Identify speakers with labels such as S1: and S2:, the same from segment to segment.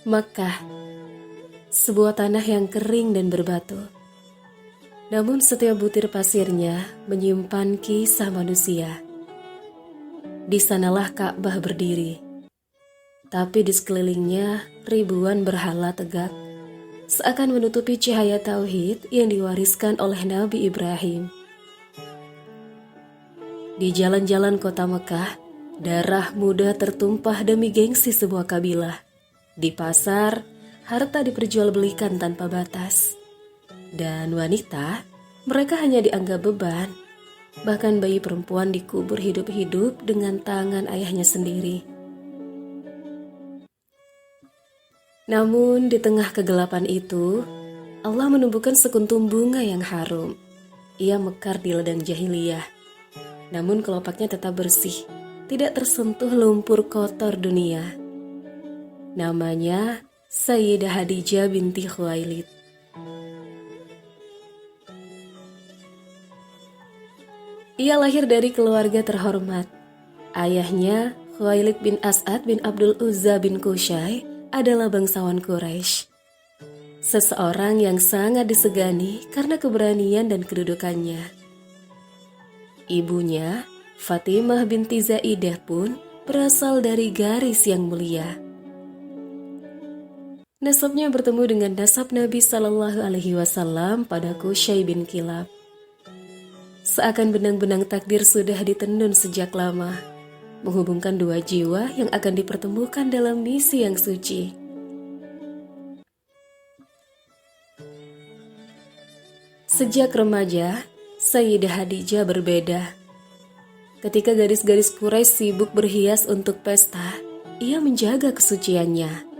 S1: Makkah, sebuah tanah yang kering dan berbatu. Namun setiap butir pasirnya menyimpan kisah manusia. Di sanalah Ka'bah berdiri. Tapi di sekelilingnya ribuan berhala tegak, seakan menutupi cahaya tauhid yang diwariskan oleh Nabi Ibrahim. Di jalan-jalan kota Mekah, darah muda tertumpah demi gengsi sebuah kabilah. Di pasar, harta diperjualbelikan tanpa batas. Dan wanita, mereka hanya dianggap beban. Bahkan bayi perempuan dikubur hidup-hidup dengan tangan ayahnya sendiri. Namun di tengah kegelapan itu, Allah menumbuhkan sekuntum bunga yang harum. Ia mekar di ladang jahiliyah. Namun kelopaknya tetap bersih, tidak tersentuh lumpur kotor dunia. Namanya Sayyidah Khadijah binti Khuwailid. Ia lahir dari keluarga terhormat. Ayahnya, Khuwailid bin As'ad bin Abdul Uzza bin Qusay, adalah bangsawan Quraisy. Seseorang yang sangat disegani karena keberanian dan kedudukannya. Ibunya, Fatimah binti Zaidah pun berasal dari garis yang mulia. Nasabnya bertemu dengan nasab Nabi Shallallahu Alaihi Wasallam pada Qusay bin Kilab. Seakan benang-benang takdir sudah ditenun sejak lama, menghubungkan dua jiwa yang akan dipertemukan dalam misi yang suci. Sejak remaja, Sayyidah Khadijah berbeda. Ketika garis-garis Quraisy sibuk berhias untuk pesta, ia menjaga kesuciannya.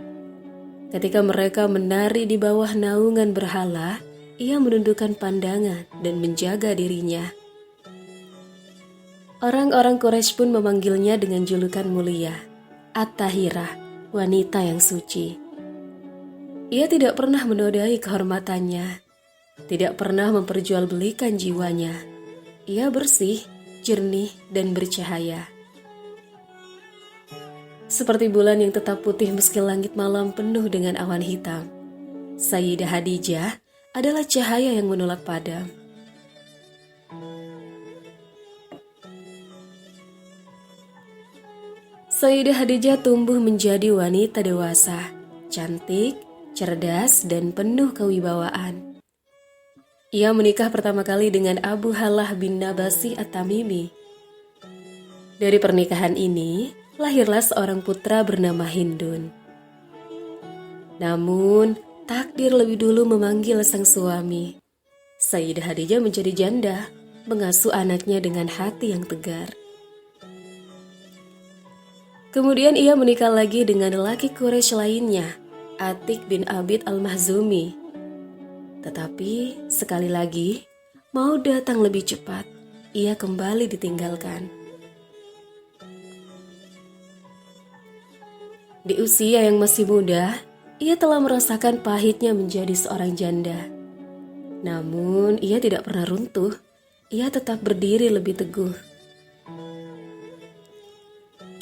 S1: Ketika mereka menari di bawah naungan berhala, ia menundukkan pandangan dan menjaga dirinya. Orang-orang Quraisy pun memanggilnya dengan julukan mulia, At-Tahirah, wanita yang suci. Ia tidak pernah menodai kehormatannya, tidak pernah memperjualbelikan jiwanya. Ia bersih, jernih, dan bercahaya. Seperti bulan yang tetap putih meski langit malam penuh dengan awan hitam. Sayyidah Khadijah adalah cahaya yang menolak padam. Sayyidah Khadijah tumbuh menjadi wanita dewasa, cantik, cerdas, dan penuh kewibawaan. Ia menikah pertama kali dengan Abu Halah bin Nabasi At-Tamimi. Dari pernikahan ini, lahirlah seorang putra bernama Hindun. Namun, takdir lebih dulu memanggil sang suami. Sayyidah Khadijah menjadi janda, mengasuh anaknya dengan hati yang tegar. Kemudian ia menikah lagi dengan lelaki Quraisy lainnya, Atik bin Abid al-Mahzumi. Tetapi, sekali lagi, mau datang lebih cepat, ia kembali ditinggalkan. Di usia yang masih muda, ia telah merasakan pahitnya menjadi seorang janda. Namun, ia tidak pernah runtuh. Ia tetap berdiri lebih teguh.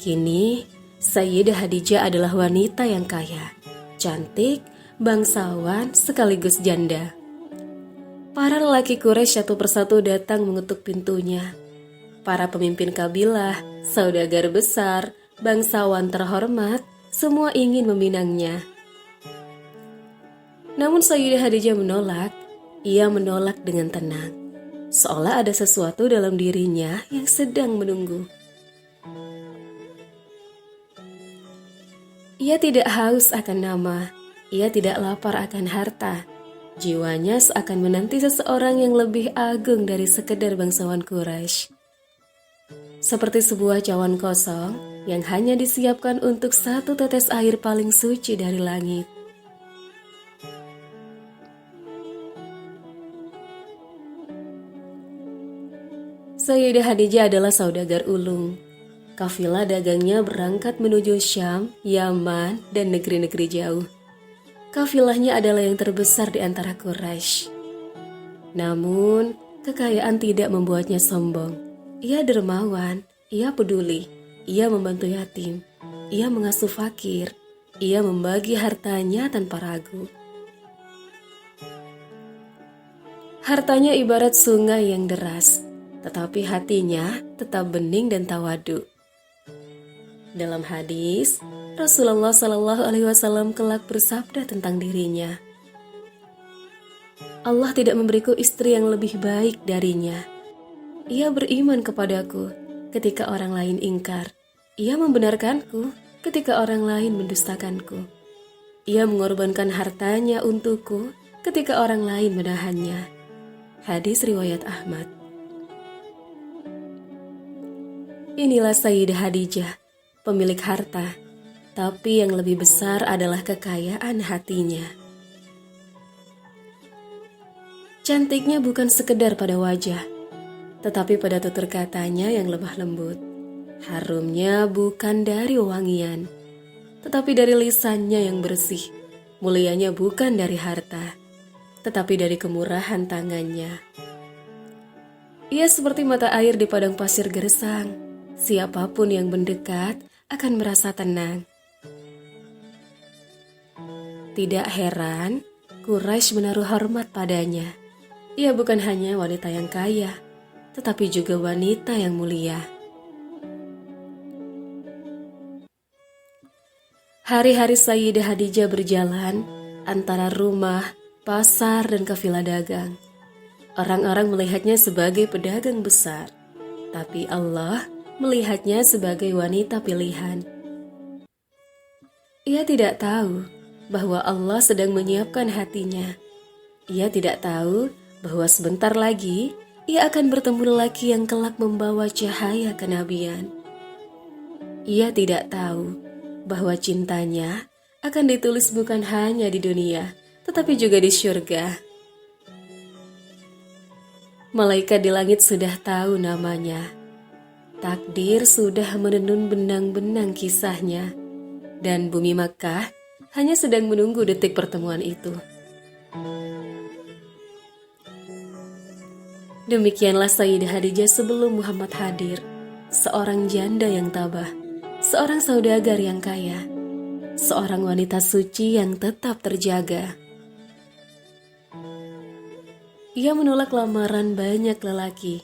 S1: Kini, Sayyidah Khadijah adalah wanita yang kaya, cantik, bangsawan, sekaligus janda. Para lelaki Quraisy satu persatu datang mengetuk pintunya. Para pemimpin kabilah, saudagar besar, bangsawan terhormat, semua ingin meminangnya. Namun Sayyidah Khadijah menolak. Ia menolak dengan tenang, seolah ada sesuatu dalam dirinya yang sedang menunggu. Ia tidak haus akan nama, ia tidak lapar akan harta. Jiwanya seakan menanti seseorang yang lebih agung dari sekedar bangsawan Quraisy. Seperti sebuah cawan kosong yang hanya disiapkan untuk satu tetes air paling suci dari langit. Sayyidah Khadijah adalah saudagar ulung, Kafilah dagangnya berangkat menuju Syam, Yaman, dan negeri-negeri jauh. Kafilahnya adalah yang terbesar di antara Quraisy. Namun, kekayaan tidak membuatnya sombong. Ia dermawan, ia peduli, ia membantu yatim, ia mengasuh fakir, ia membagi hartanya tanpa ragu. Hartanya ibarat sungai yang deras, tetapi hatinya tetap bening dan tawadu. Dalam hadis, Rasulullah Shallallahu Alaihi Wasallam kelak bersabda tentang dirinya, Allah tidak memberiku istri yang lebih baik darinya. Ia beriman kepadaku ketika orang lain ingkar. Ia membenarkanku ketika orang lain mendustakanku. Ia mengorbankan hartanya untukku ketika orang lain menahannya. Hadis riwayat Ahmad. Inilah Sayyidah Khadijah, pemilik harta, tapi yang lebih besar adalah kekayaan hatinya. Cantiknya bukan sekedar pada wajah, tetapi pada tutur katanya yang lemah lembut. Harumnya bukan dari wangian, tetapi dari lisannya yang bersih. Mulianya bukan dari harta, tetapi dari kemurahan tangannya. Ia seperti mata air di padang pasir gersang. Siapapun yang mendekat akan merasa tenang. Tidak heran, Quraisy menaruh hormat padanya. Ia bukan hanya wanita yang kaya, tetapi juga wanita yang mulia. Hari-hari Sayyidah Khadijah berjalan antara rumah, pasar, dan kafilah dagang. Orang-orang melihatnya sebagai pedagang besar, tapi Allah melihatnya sebagai wanita pilihan. Ia tidak tahu bahwa Allah sedang menyiapkan hatinya. Ia tidak tahu bahwa sebentar lagi ia akan bertemu lelaki yang kelak membawa cahaya kenabian. Ia tidak tahu bahwa cintanya akan ditulis bukan hanya di dunia, tetapi juga di syurga. Malaikat di langit sudah tahu namanya. Takdir sudah menenun benang-benang kisahnya, dan bumi Makkah hanya sedang menunggu detik pertemuan itu. Demikianlah Sayyidah Khadijah sebelum Muhammad hadir, seorang janda yang tabah, seorang saudagar yang kaya, seorang wanita suci yang tetap terjaga. Ia menolak lamaran banyak lelaki,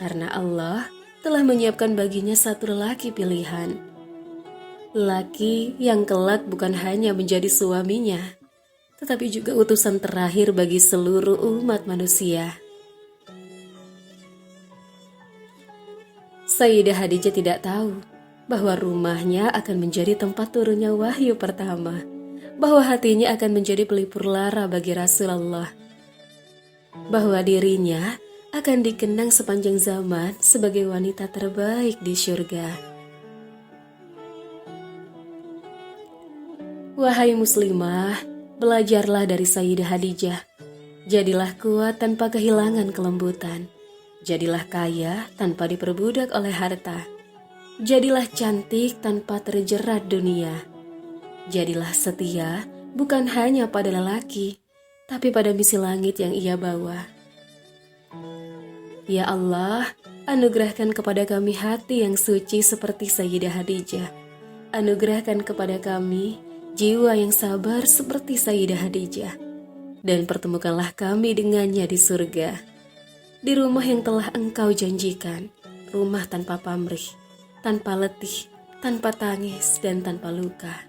S1: karena Allah telah menyiapkan baginya satu lelaki pilihan. Lelaki yang kelak bukan hanya menjadi suaminya, tetapi juga utusan terakhir bagi seluruh umat manusia. Sayyidah Khadijah tidak tahu bahwa rumahnya akan menjadi tempat turunnya wahyu pertama, bahwa hatinya akan menjadi pelipur lara bagi Rasulullah, bahwa dirinya akan dikenang sepanjang zaman sebagai wanita terbaik di syurga. Wahai muslimah, belajarlah dari Sayyidah Khadijah. Jadilah kuat tanpa kehilangan kelembutan. Jadilah kaya tanpa diperbudak oleh harta. Jadilah cantik tanpa terjerat dunia. Jadilah setia bukan hanya pada lelaki, tapi pada misi langit yang ia bawa. Ya Allah, anugerahkan kepada kami hati yang suci seperti Sayyidah Khadijah. Anugerahkan kepada kami jiwa yang sabar seperti Sayyidah Khadijah. Dan pertemukanlah kami dengannya di surga, di rumah yang telah Engkau janjikan, rumah tanpa pamrih, tanpa letih, tanpa tangis, dan tanpa luka.